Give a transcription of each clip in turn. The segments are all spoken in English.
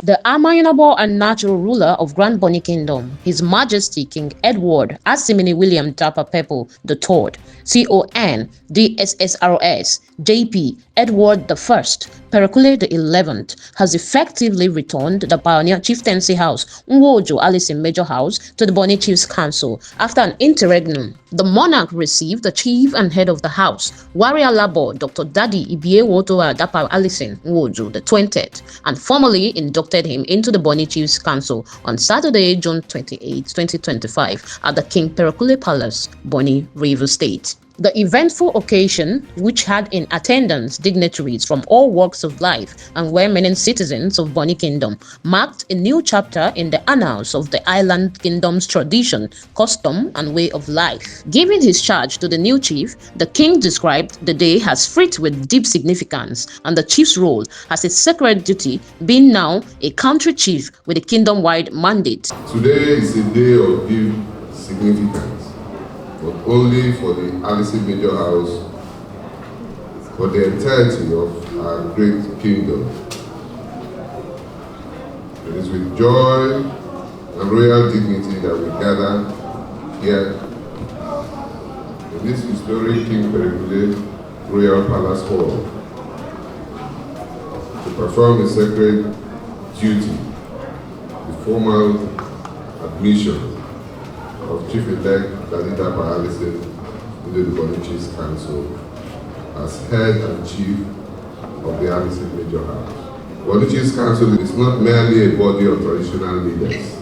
the Amanyanabo and natural ruler of Grand Bonny Kingdom, His Majesty King Edward Asimini William Dappa Pepple III, CON, DSSRS, JP, Edward I, Perekule the 11th, has effectively returned the pioneer chieftaincy house, Nwaoju Allison Major House, to the Bonny Chiefs Council after an interregnum. The monarch received the chief and head of the house, Wari-Alabo, Dr. Daddy Ibiewotogha Dappa Allison Nwaoju the 20th, and formally inducted him into the Bonny Chiefs Council on Saturday, June 28, 2025, at the King Perekule Palace, Bonny, Rivers State. The eventful occasion, which had in attendance dignitaries from all walks of life and well-meaning citizens of Bonny Kingdom, marked a new chapter in the annals of the island kingdom's tradition, custom, and way of life. Giving his charge to the new chief, the king described the day as fraught with deep significance, and the chief's role as a sacred duty, being now a country chief with a kingdom-wide mandate. Today is a day of deep significance, not only for the Allison Major House, but the entirety of our great kingdom. It is with joy and royal dignity that we gather here in this historic King Perekule Royal Palace Hall to perform a sacred duty, the formal admission of Chief-elect Daddy Dappa Allison into the Bonny Chiefs Council as head and chief of the Allison Major House. Bonny Chiefs Council is not merely a body of traditional leaders.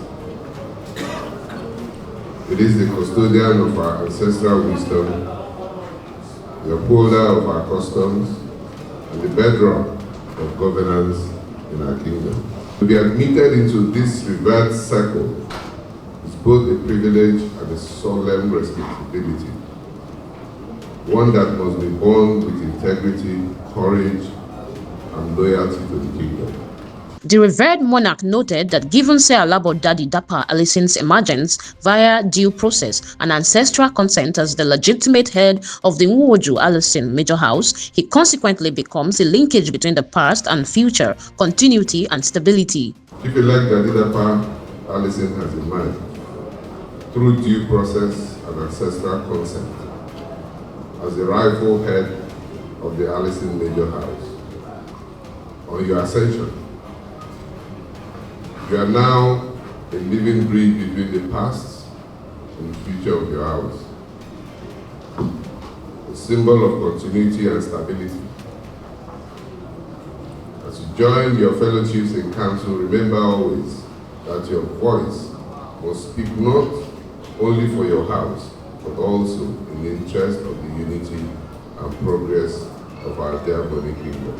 It is the custodian of our ancestral wisdom, the upholder of our customs, and the bedrock of governance in our kingdom. To be admitted into this revered circle is both a privilege and a solemn responsibility, one that must be borne with integrity, courage, and loyalty to the kingdom. The revered monarch noted that given Sir Alabo Daddy Dappa Allison's emergence via due process and ancestral consent as the legitimate head of the Nwaoju Allison Major House, he consequently becomes a linkage between the past and future, continuity and stability. Chief-elect Daddy Dappa Allison has emerged through due process and ancestral consent as the rightful head of the Allison Major House. On your ascension, you are now a living bridge between the past and the future of your house, a symbol of continuity and stability. As you join your fellow chiefs in council, remember always that your voice must speak not only for your house, but also in the interest of the unity and progress of our dear Bonny Kingdom.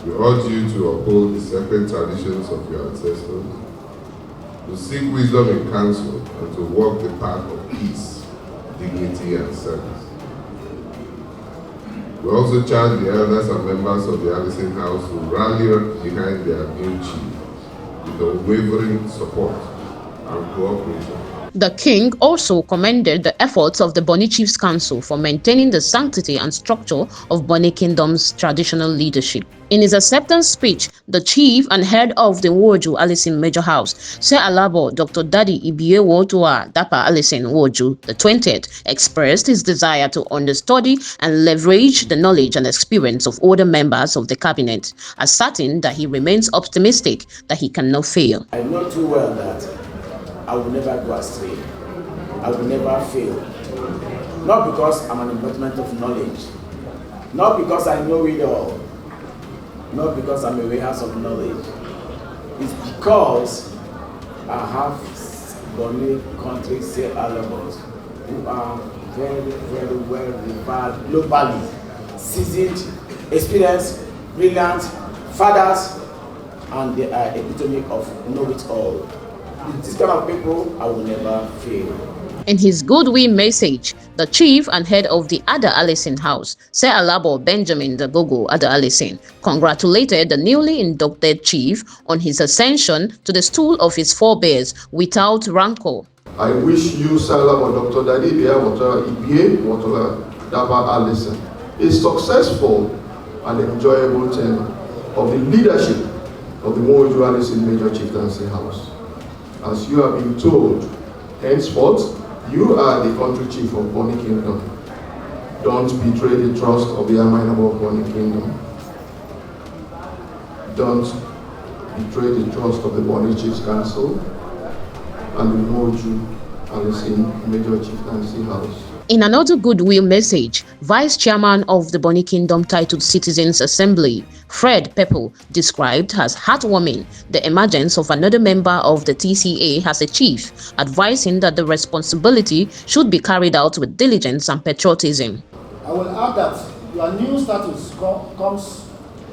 We urge you to uphold the sacred traditions of your ancestors, to seek wisdom in council, and to walk the path of peace, dignity, and service. We also charge the elders and members of the Allison House to rally behind their new chief with unwavering support and cooperation. The king also commended the efforts of the Bonny Chiefs Council for maintaining the sanctity and structure of Bonny Kingdom's traditional leadership. In his acceptance speech, the chief and head of the Nwaoju Allison Major House, Sir Alabo Dr. Daddy Ibiewotogha Dappa Allison Nwaoju the 20th, expressed his desire to understudy and leverage the knowledge and experience of older members of the cabinet, asserting that he remains optimistic that he cannot fail. I know too well that I will never go astray. I will never fail. Not because I'm an embodiment of knowledge. Not because I know it all. Not because I'm a warehouse of knowledge. It's because I have Bonny country Sir Alabos who are very, very well revered globally, seasoned, experienced, brilliant fathers, and they are epitome of know-it-all. With this kind of people, I will never fail. In his goodwill message, the chief and head of the Ada Allison House, Sir Alabo Benjamin the Gogo Ada Allison, congratulated the newly inducted chief on his ascension to the stool of his forebears without rancor. I wish you, Sir Alabo Dr. Daddy Ibiewotogha Dappa Allison, a successful and enjoyable tenure of the leadership of the Nwaoju Allison Major Chieftaincy House. As you have been told, henceforth, you are the country chief of Bonny Kingdom. Don't betray the trust of the Amanyanabo of Bonny Kingdom. Don't betray the trust of the Bonny Chiefs Council and the Nwaoju Allison Major Chieftaincy House. In another goodwill message, Vice Chairman of the Bonny Kingdom titled Citizens Assembly, Fred Pepple, described as heartwarming the emergence of another member of the TCA as a chief, advising that the responsibility should be carried out with diligence and patriotism. I will add that your new status comes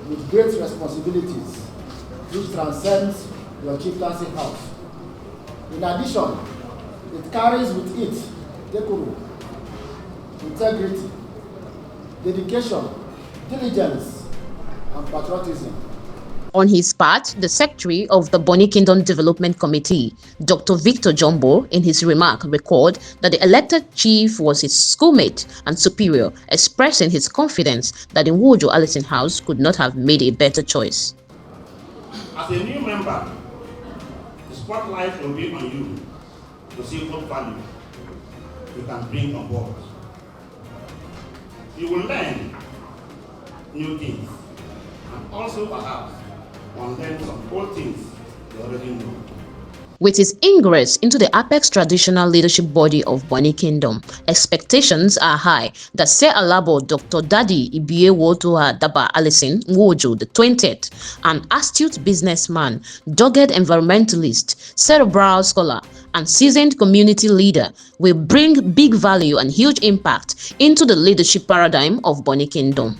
with great responsibilities which transcends your chieftaincy house. In addition, it carries with it decorum, integrity, dedication, diligence, and patriotism. On his part, the secretary of the Bonny Kingdom Development Committee, Dr. Victor Jumbo, in his remark, recalled that the elected chief was his schoolmate and superior, expressing his confidence that the Nwaoju Allison House could not have made a better choice. As a new member, the spotlight will be on you to see what value you can bring on board. You will learn new things and also perhaps unlearn some old things you already know. With his ingress into the apex traditional leadership body of Bonny Kingdom, expectations are high that Wari-Alabo Dr. Daddy Ibiewotogha Dappa Allison Nwaoju the 20th, an astute businessman, dogged environmentalist, cerebral scholar, and seasoned community leader, will bring big value and huge impact into the leadership paradigm of Bonny Kingdom.